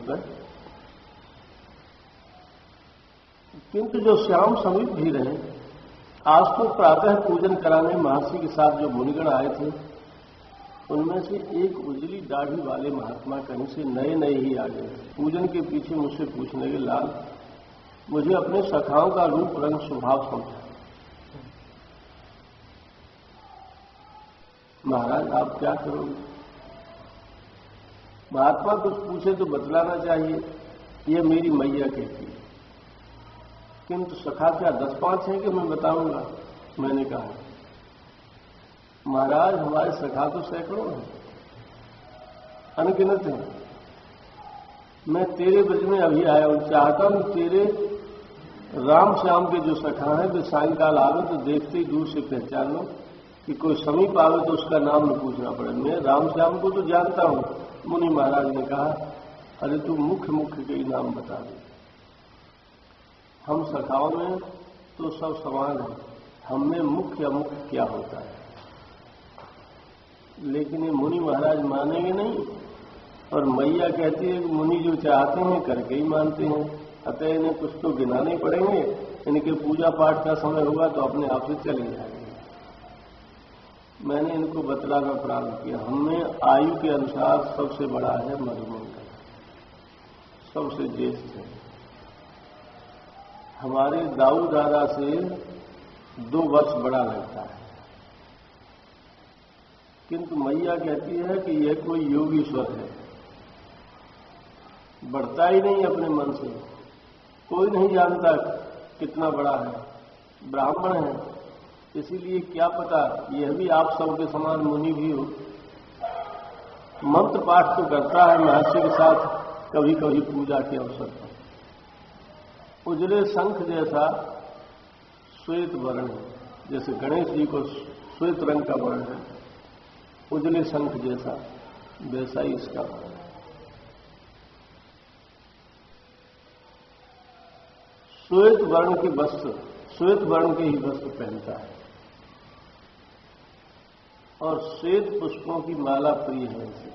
पर। किंतु जो श्याम समीप भी रहे, आज तो प्रातः पूजन कराने महर्षि के साथ जो मुनिगण आए थे, उनमें से एक उजली दाढ़ी वाले महात्मा कहीं से नए नए ही आ गए। पूजन के पीछे मुझसे पूछने लगे, लाल, मुझे अपने सखाओं का रूप रंग स्वभाव समझा। महाराज आप क्या करोगे? महात्मा कुछ पूछे तो बतलाना चाहिए, ये मेरी मैया कहती है। किंतु सखा क्या 10-5 हैं कि मैं बताऊंगा? मैंने कहा, महाराज हमारे सखा तो सैकड़ों हैं, अनगिनत हैं। मैं तेरे ब्रज में अभी आया हूं, चाहता हूं तेरे राम श्याम के जो सखा हैं वे सायंकाल आवे तो देखते ही दूर से पहचान लो कि कोई समीप आवे तो उसका नाम न पूछना पड़े। मैं राम श्याम को तो जानता हूं। मुनि महाराज ने कहा, अरे तू मुख्य के ही नाम बता दे। हम सखाओं में तो सब समान है, हमने मुख्य अमुख्य क्या होता है। लेकिन ये मुनि महाराज मानेंगे नहीं, और मैया कहती है कि मुनि जो चाहते हैं करके ही मानते हैं, अतः इन्हें कुछ तो गिनाने पड़ेंगे। इनके पूजा पाठ का समय होगा तो अपने आप से चले जाएंगे। मैंने इनको बतलाना प्रारंभ किया, हमें आयु के अनुसार सबसे बड़ा है मधुमंगल, सबसे ज्येष्ठ है। हमारे दाऊ दादा से 2 वर्ष बड़ा लगता है। किंतु मैया कहती है कि यह कोई योगीश्वर है, बढ़ता ही नहीं अपने मन से। कोई नहीं जानता कितना बड़ा है, ब्राह्मण है, इसीलिए क्या पता यह भी आप सबके समान मुनि भी हो। मंत्र पाठ तो करता है महर्षि के साथ कभी कभी पूजा के अवसर पर। उजले शंख जैसा श्वेत वर्ण है, जैसे गणेश जी को श्वेत रंग का वर्ण है, उजले शंख जैसा वैसा ही इसका वर्ण है। श्वेत वर्ण के वस्त्र, श्वेत वर्ण के ही वस्त्र पहनता है, और श्वेत पुष्पों की माला प्रिय है इसे।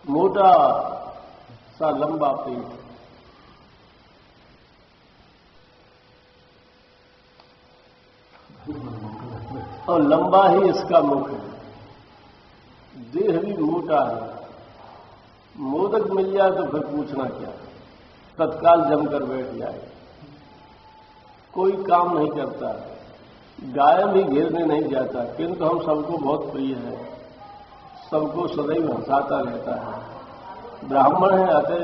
मोटा सा लंबा पेट, और लंबा ही इसका मुख है। देह भी मोटा है। मोदक मिल जाए तो फिर पूछना क्या, तत्काल जमकर बैठ जाए। कोई काम नहीं करता, गाय भी घेरने नहीं जाता, किंतु हम सबको बहुत प्रिय है, सबको सदैव हंसाता रहता है। ब्राह्मण है, अतः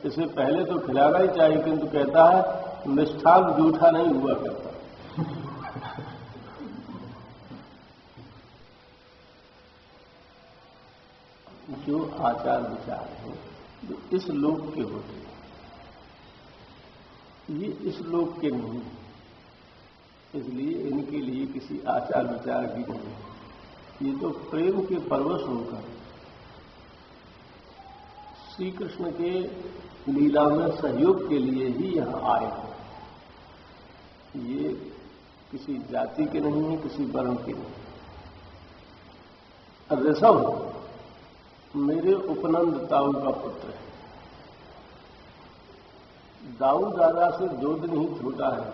इसे पहले तो खिलाना ही चाहिए, किंतु कहता है मिष्ठान जूठा नहीं हुआ करता। जो आचार विचार हैं जो इस लोक के होते हैं, ये इस लोक के नहीं, इसलिए इनके लिए किसी आचार विचार की नहीं। ये तो प्रेम के परवश होकर श्री कृष्ण के लीला में सहयोग के लिए ही यहां आए हैं। ये किसी जाति के नहीं है, किसी वर्ण के नहीं। ऋषभ मेरे उपनंद ताऊ का पुत्र है। दाऊ दादा से 2 दिन ही छोटा है,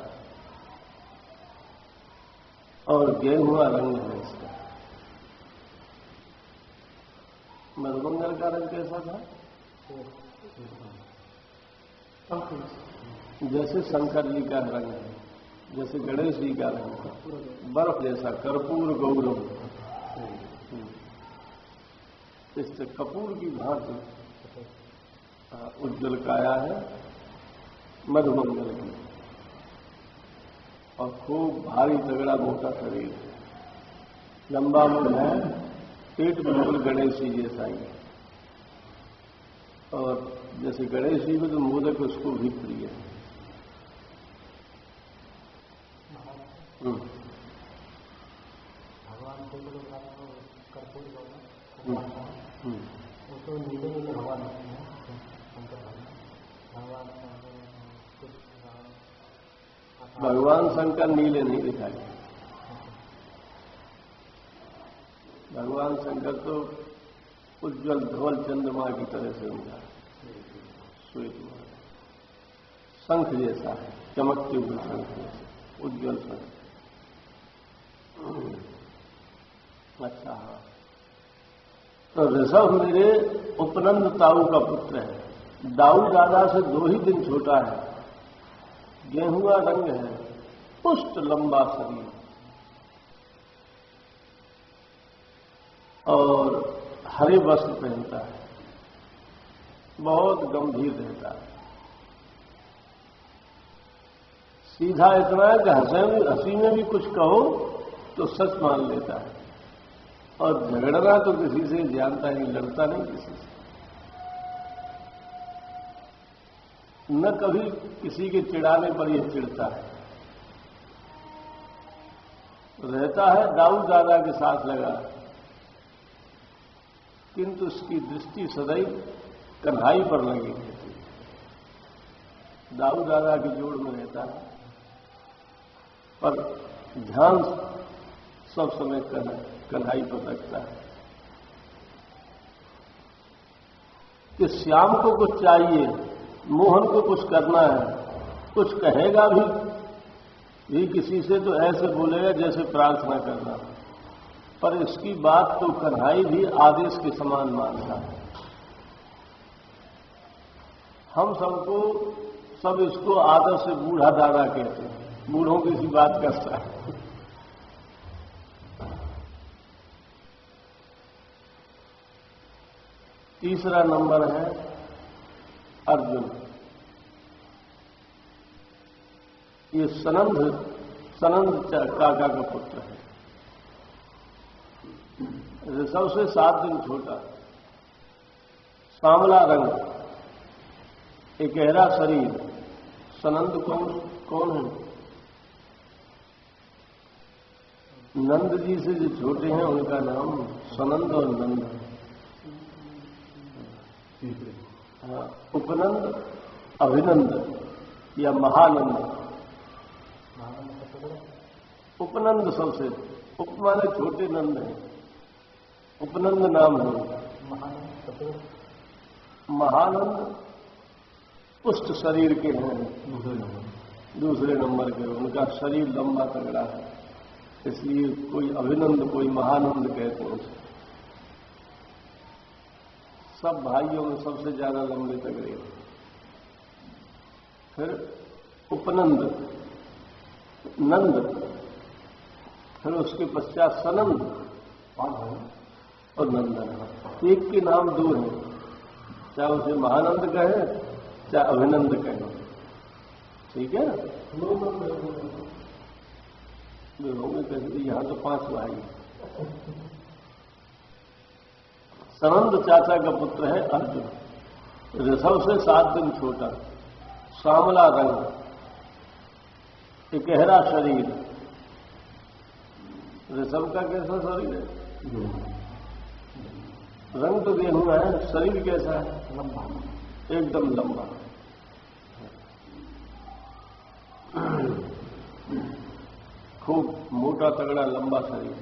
और गेहुआ रंग है इसका। मधुमंगल का रंग कैसा था? जैसे शंकर जी का रंग है, जैसे गणेश जी का रंग है, बर्फ जैसा कर्पूर गौरव। इससे कपूर की भांति उज्ज्वल काया है मधुमंगल की, और खूब भारी तगड़ा मोटा शरीर है, लंबा मुंह है, पेट बिल्कुल गणेश जी जैसा ही है। और जैसे गणेश जी को तो मोदक उसको भी प्रिय है। भगवान को कर्पूर वो तो नीले नीले भगवान होते हैं, भगवान शंकर नीले नहीं दिखाई। भगवान शंकर तो उज्ज्वल धवल चंद्रमा की तरह से उनका श्वेत शंख जैसा है, चमकते हुए शंख जैसे उज्ज्वल शंख। अच्छा, हाँ। तो ऋषभ मेरे उपनंद ताऊ का पुत्र है। दाऊ दादा से 2 ही दिन छोटा है। गेहुआ रंग है, पुष्ट लंबा शरीर और हरे वस्त्र पहनता है, बहुत गंभीर रहता है। सीधा इतना है कि हंसी में भी कुछ कहो तो सच मान लेता है, और झगड़ना तो किसी से जानता नहीं, लड़ता नहीं किसी से। न कभी किसी के चिढ़ाने पर यह चिढ़ता है। रहता है दाऊ दादा के साथ लगा, किंतु उसकी दृष्टि सदैव कन्हाई पर लगी रहती है। दाऊ दादा की जोड़ में रहता है, पर ध्यान सब समय कन्हाई पर रखता है कि श्याम को कुछ चाहिए, मोहन को कुछ करना है, कुछ कहेगा भी किसी से तो ऐसे बोलेगा जैसे प्रार्थना करना, पर इसकी बात तो कन्हाई भी आदेश के समान मानता है। हम सब इसको आदर से बूढ़ा दादा कहते हैं, बूढ़ों की सी बात करता है। तीसरा नंबर है अर्जुन। ये सनंद काका का पुत्र है। ऋषभ से 7 दिन छोटा, सांवला रंग, एक गहरा शरीर। सनंद कौन है? नंद जी से जो छोटे हैं उनका नाम सनंद और नंद है। हाँ, उपनंद, अभिनंद या महानंद। उपनंद सबसे, उपमाने छोटे नंद है, उपनंद नाम है। महानंद पुष्ट शरीर के हैं, दूसरे नंबर के। उनका शरीर लंबा तगड़ा है, इसलिए कोई अभिनंद कोई महानंद कहते हैं उसे। सब भाइयों में सबसे ज्यादा लंबे तगड़े हैं। फिर उपनंद, नंद, फिर उसके पश्चात सनंद और नंदन। एक के नाम 2 हैं, चाहे उसे महानंद कहे चाहे अभिनंद कहे, ठीक है। होंगे कहीं, यहां तो 5 भाई हैं। सनंद चाचा का पुत्र है अर्जुन। ऋषभ से 7 दिन छोटा, सांवला रंग, एक गहरा शरीर। ऋषभ का कैसा शरीर है? रंग तो गेहुआ है, शरीर कैसा है? लंबा, एकदम लंबा। खूब मोटा तगड़ा लंबा शरीर।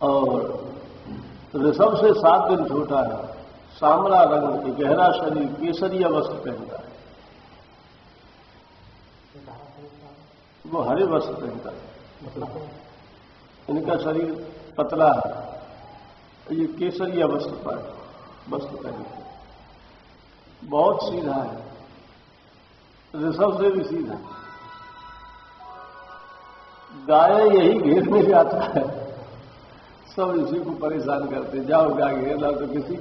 और ऋषभ से 7 दिन छोटा है, सांवला रंग, गहरा शरीर, केसरिया वस्त्र पहनता है। वो हरे वस्त्र पहनता है। इनका शरीर पतला है, ये केसरिया वस्त्र पहनते हैं। बहुत सीधा है, ऋषभ से भी सीधा। गाय यही घेरने जाता है, सब इसी को परेशान करते, जाओ गाय घेर लाओ। तो किसी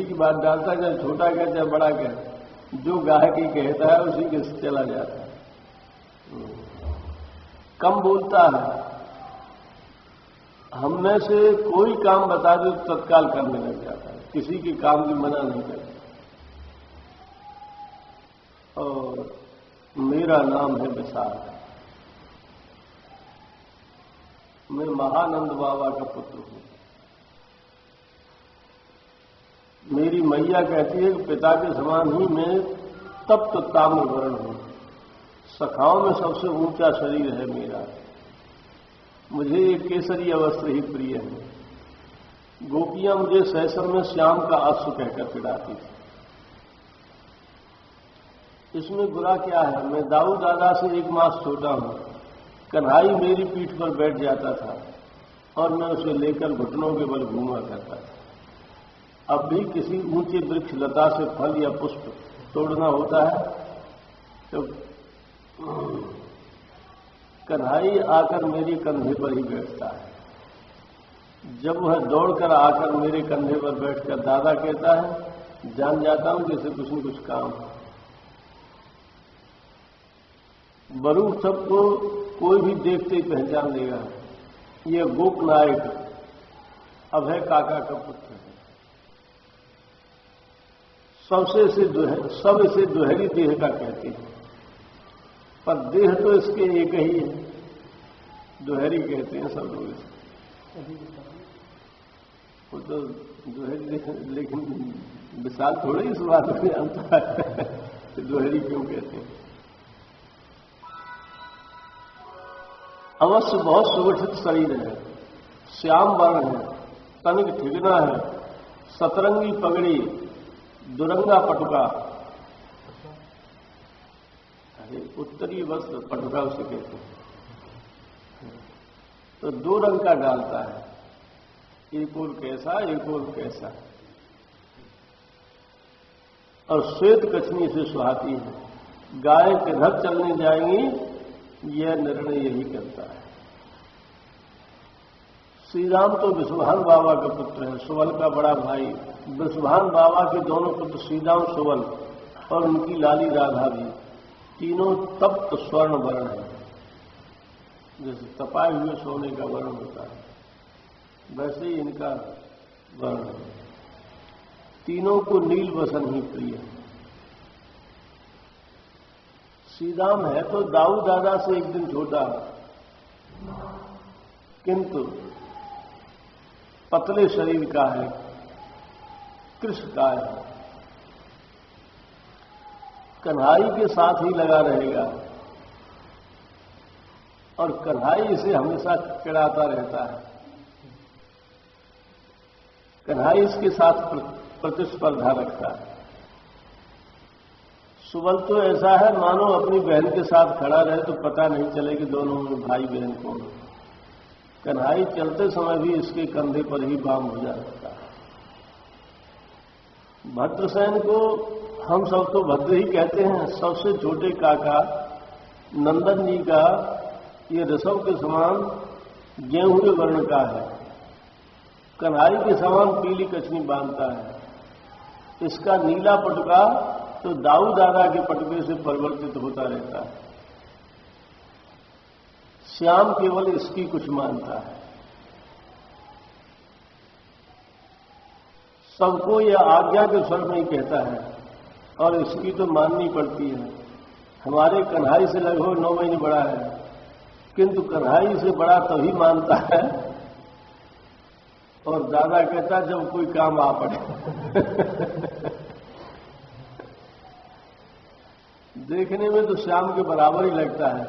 की बात डालता है, चाहे छोटा कहे चाहे बड़ा कहे, जो गाय की कहता है उसी के चला जाता है। कम बोलता है, हम में से कोई काम बता दो तत्काल करने लग जाता है, किसी के काम की मना नहीं करता। और मेरा नाम है विशाल, मैं महानंद बाबा का पुत्र हूं। मेरी मैया कहती है कि पिता के समान ही मैं तप्त ताम्र वर्ण हूं। सखाओं में सबसे ऊंचा शरीर है मेरा। मुझे ये केसरी वस्त्र ही प्रिय है। गोपियां मुझे सहसर में श्याम का अश्व कहकर चिढ़ाती थी। इसमें बुरा क्या है? मैं दाऊ दादा से 1 मास छोटा हूं। कन्हाई मेरी पीठ पर बैठ जाता था और मैं उसे लेकर घुटनों के बल घूमा करता था। अब भी किसी ऊंचे वृक्ष लता से फल या पुष्प तोड़ना होता है तो कन्हाई आकर मेरे कंधे पर ही बैठता है। जब वह दौड़कर आकर मेरे कंधे पर बैठकर दादा कहता है, जान जाता हूं कि इसे कुछ न कुछ काम है। बरूद सबको कोई भी देखते ही पहचान लेगा, यह गोप नायक अभय काका का पुत्र है। सब इसे दुहरी देह का कहते हैं, पर देह तो इसके एक ही है, दुहरी कहते हैं सब लोग इसे। वो तो दुहरी, लेकिन विशाल थोड़े इस बात में जानता है कि दुहरी क्यों कहते हैं। अवश्य बहुत सुगठित शरीर है, श्याम वर्ण है, तनिक ठिगना है, सतरंगी पगड़ी, दुरंगा पटुका। अरे उत्तरी वस्त्र पटुका उसे कहते हैं। तो 2 रंग का डालता है, एक और कैसा एक और कैसा, और श्वेत कछनी से सुहाती है। गाय किधर चलने जाएंगी यह निर्णय यही करता है। श्री राम तो विश्वभान बाबा का पुत्र है, सुवल का बड़ा भाई। विश्वभान बाबा के दोनों पुत्र श्रीराम, सुवल और उनकी लाली राधा भी, तीनों तप्त स्वर्ण वर्ण है। जैसे तपाए हुए सोने का वर्ण होता है वैसे ही इनका वर्ण है। तीनों को नील वसन ही प्रिय है। श्री राम है तो दाऊ दादा से 1 दिन छोटा, किंतु पतले शरीर का है, कृष्ण का है। कन्हाई के साथ ही लगा रहेगा और कन्हाई इसे हमेशा चिढ़ाता रहता है। कन्हाई इसके साथ प्रतिस्पर्धा रखता है। सुबल तो ऐसा है मानो अपनी बहन के साथ खड़ा रहे तो पता नहीं चले कि दोनों में भाई बहन कौन है। कन्हाई चलते समय भी इसके कंधे पर ही बाम हो जाता है। भद्रसेन को हम सब तो भद्र ही कहते हैं। सबसे छोटे काका नंदन जी का ये ऋषभ के समान गेहूं वर्ण का है, कन्हाई के समान पीली कछनी बांधता है। इसका नीला पटुका तो दाऊ दादा के पटुके से परिवर्तित होता रहता है। श्याम केवल इसकी कुछ मानता है। सबको यह आज्ञा के स्वर में ही कहता है और इसकी तो माननी पड़ती है। हमारे कन्हाई से लगभग 9 महीने बड़ा है, किंतु कन्हाई से बड़ा तभी मानता है और दादा कहता जब कोई काम आ पड़े। देखने में तो श्याम के बराबर ही लगता है।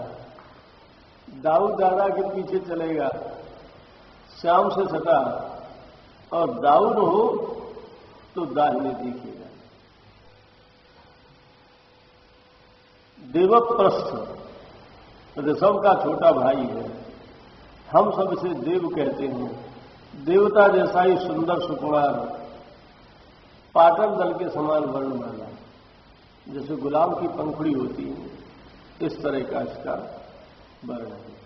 दाऊ दादा के पीछे चलेगा, श्याम से सटा, और दाऊ न हो तो दाहिने दिखेगा। देवप्रस्थ ऋषभ का छोटा भाई है। हम सब इसे देव कहते हैं। देवता जैसा ही सुंदर सुकुमार, पाटन दल के समान वर्ण वाला, जैसे गुलाब की पंखुड़ी होती है इस तरह का इसका वर्ण है।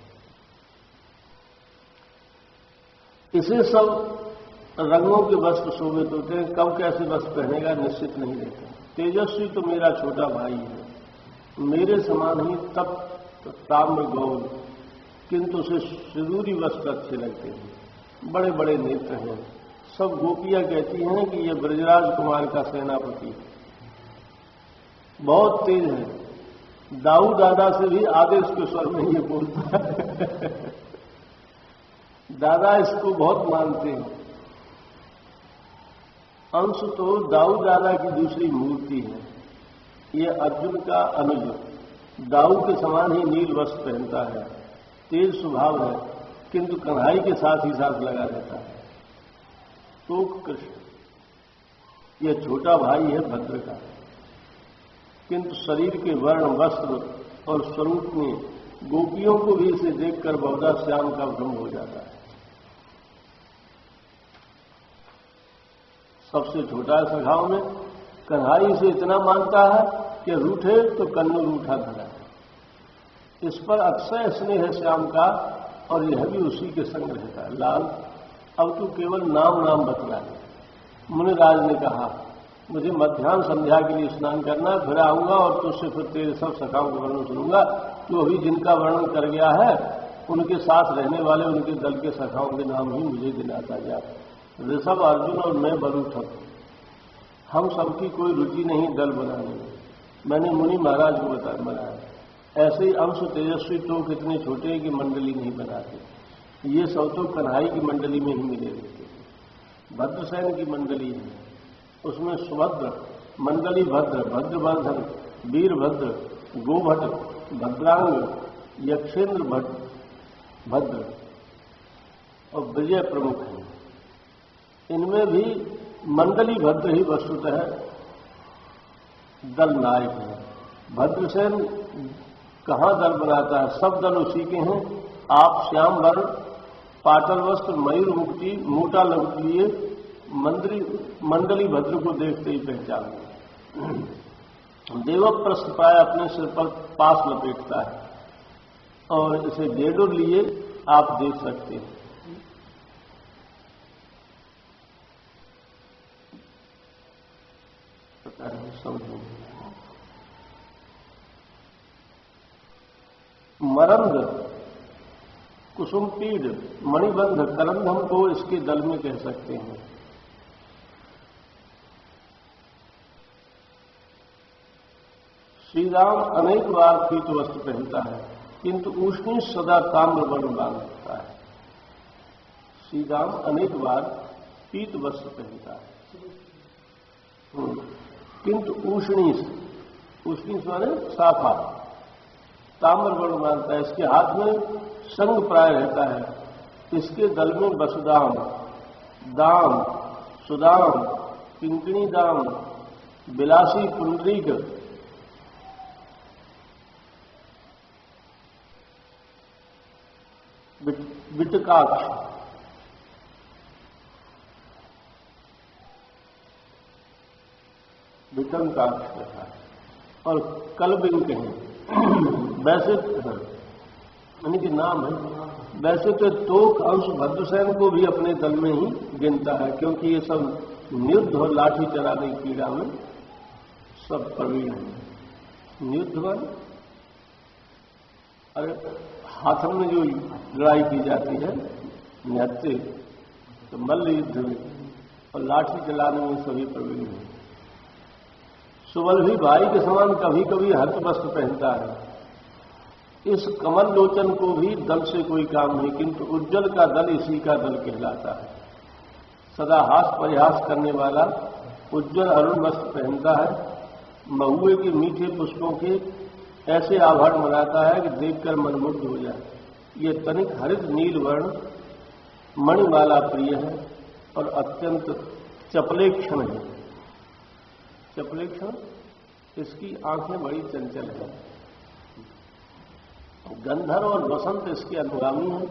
इसे सब रंगों के वस्त्र शोभित होते हैं। कब कैसे वस्त्र पहनेगा निश्चित नहीं रहता। तेजस्वी तो मेरा छोटा भाई है, मेरे समान ही तप्त ताम्र गौर, किंतु उसे सिंदूरी वस्त्र अच्छे लगते हैं। बड़े बड़े नेत्र हैं। सब गोपियां कहती हैं कि यह ब्रजराज कुमार का सेनापति है। बहुत तेज है। दाऊ दादा से भी आदेश के स्वर में ये बोलता है। दादा इसको बहुत मानते हैं। अंश तो दाऊ दादा की दूसरी मूर्ति है। ये अर्जुन का अनुज दाऊ के समान ही नील वस्त्र पहनता है। तेज स्वभाव है, किंतु कन्हई के साथ ही साथ लगा रहता है। तो कृष्ण यह छोटा भाई है भद्र का, किंतु शरीर के वर्ण, वस्त्र और स्वरूप में गोपियों को भी इसे देखकर बहुधा श्याम का भ्रम हो जाता है। सबसे छोटा सखाओं में कन्हई से इतना मानता है कि रूठे तो कन्नू रूठा धरा है। इस पर अक्षय स्नेह है श्याम का, और यह भी उसी के संग रहता है। लाल, अब तू केवल नाम नाम बतला है। मुनिराज ने कहा, मुझे मध्याह्न संध्या के लिए स्नान करना, फिर आऊंगा और तुझसे फिर तेरे सब सखाओं का वर्णन सुनूंगा। तू अभी जिनका वर्णन कर गया है उनके साथ रहने वाले उनके दल के सखाओं के नाम ही मुझे गिनाता जा। ऋषभ, अर्जुन और मैं बलूठक, हम सबकी कोई रुचि नहीं दल बनाने में। मैंने मुनि महाराज को बनाया। ऐसे ही अंश तेजस्वी तो कितने छोटे कि मंडली नहीं बनाते। ये सब तो कन्हई की मंडली में ही मिले रहते। भद्रसेन की मंडली है, उसमें सुभद्र, मंडली भद्र, भद्रवर्धन, वीरभद्र, गोभट, भद्रांग, यक्षेंद्र भद्र और विजय प्रमुख हैं। इनमें भी मंडली भद्र ही वस्तुतः दल नायक है। भद्रसेन कहाँ दल बनाता है? सब दल उसी के हैं। आप श्याम वर्ण, पाटल वस्त्र, मयूर मुक्ति, मोटा लग लिए मंडली भद्र को देखते ही पहचान गए। देवप्रस्थ प्राय अपने सिर पर पास लपेटता है और इसे डेढ़ लिए आप देख सकते हैं। मरंद, कुसुमपीड, मणिबंध, करंधम को इसके दल में कह सकते हैं। श्री राम अनेक बार पीत वस्त्र पहनता है, किंतु उष्णी सदा ताम्र वर्ण बांध रखता है। श्री राम अनेक बार पीत वस्त्र पहनता है, किंतु उष्णी माने साफा ताम्र वर्ण बांधता है। इसके हाथ में संग प्राय रहता है। इसके दल में वसुदाम, दाम, सुदाम, किंकिणी दाम, बिलासी पुंडरीक, विटकाक्ष, विटंकाक्ष है और कलबिंक हैं। वैसे यानी कि नाम है। वैसे तो तोक अंश भद्रसेन को भी अपने दल में ही गिनता है, क्योंकि ये सब नियुद्ध और लाठी चलाने की क्रीड़ा में सब प्रवीण है। नियुद्ध में अरे हाथों में जो लड़ाई की जाती है निहत्थे, तो मल्ल युद्ध में और लाठी चलाने में सभी प्रवीण हैं। सुबल भी भाई के समान कभी कभी हस्त वस्त्र पहनता है। इस कमल लोचन को भी दल से कोई काम नहीं, किंतु उज्जवल का दल इसी का दल कहलाता है। सदा हास परिहास करने वाला उज्जवल अरुण वस्त्र पहनता है। महुए के मीठे पुष्पों के ऐसे आभरण बनाता है कि देखकर मनमुग्ध हो जाए। ये तनिक हरित नील वर्ण मणिमाला प्रिय है और अत्यंत चपलेक्षण है। चपलेक्षण, इसकी आंखें बड़ी चंचल हैं। गंधर्व और वसंत इसके अनुगामी हैं।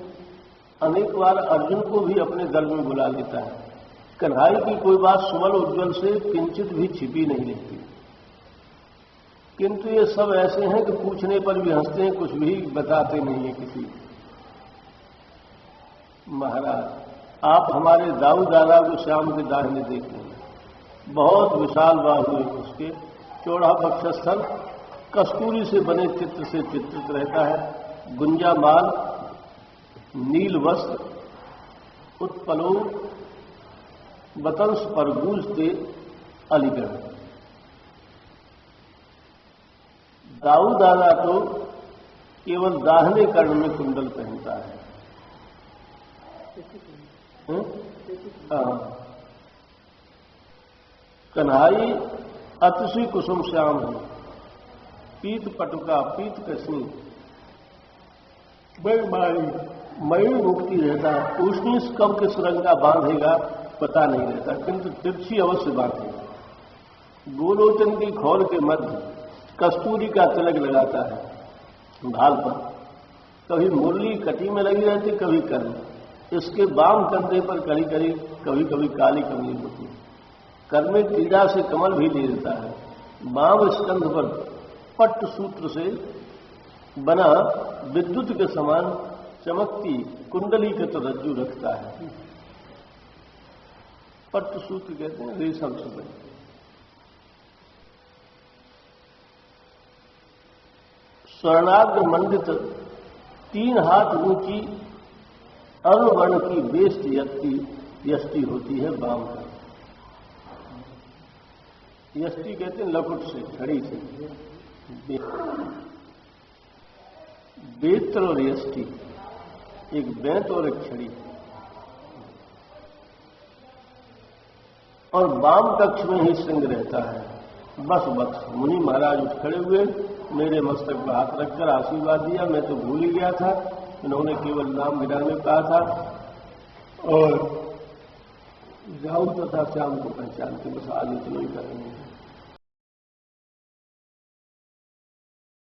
अनेक बार अर्जुन को भी अपने दल में बुला लेता है। कन्हई की कोई बात सुमल उज्ज्वल से किंचित भी छिपी नहीं रहती, किंतु ये सब ऐसे हैं कि पूछने पर भी हंसते हैं, कुछ भी बताते नहीं है किसी। महाराज, आप हमारे दाऊ दादा को श्याम के दाहिने देख लेंगे। बहुत विशाल बाहु है उसके, चौड़ा वक्षस्थल कस्तूरी से बने चित्र से चित्रित रहता है। गुंजामाल, नील वस्त्र, उत्पलो वतंस पर गूंजते अलीगढ़। दाऊ दादा तो केवल दाहिने कर्ण में कुंडल पहनता है। कन्हई अतिशय कुसुम श्याम है। पीत पटुका, पीत कसनी, मयूर मुक्ति रहता है। उष्णीस कब किस रंग का बांधेगा पता नहीं रहता, किंतु तिरछी अवश्य बांधेगा। गोलोचन की खोल के मध्य कस्तूरी का तिलक लगाता है भाल पर, कभी मुरली कटी में लगी रहती, कभी कर्म। इसके बाम कंधे पर कड़ी कड़ी कभी कभी काली कमली होती है। कर में क्रीड़ा से कमल भी ले लेता है। बाम स्कंध पर पट्ट सूत्र से बना विद्युत के समान चमकती कुंडली के तो रज्जु रखता है। पट्ट सूत्र कहते हैं रेशम से बने। स्वर्णाग्र मंडित 3 हाथ ऊंची अरुण वर्ण की वेष्ट यष्टि होती है बाम का। यष्टि कहते हैं लकुट से, छड़ी से। बेत्र और यष्टि, एक बेंत और एक छड़ी। और वाम कक्ष में ही सिंह रहता है। बस बस मुनि महाराज उठ खड़े हुए, मेरे मस्तक पर हाथ रखकर आशीर्वाद दिया। मैं तो भूल ही गया था, इन्होंने केवल नाम गिराने कहा था और जाऊं तथा श्याम को पहचान के बस आगे चलो ही करेंगे।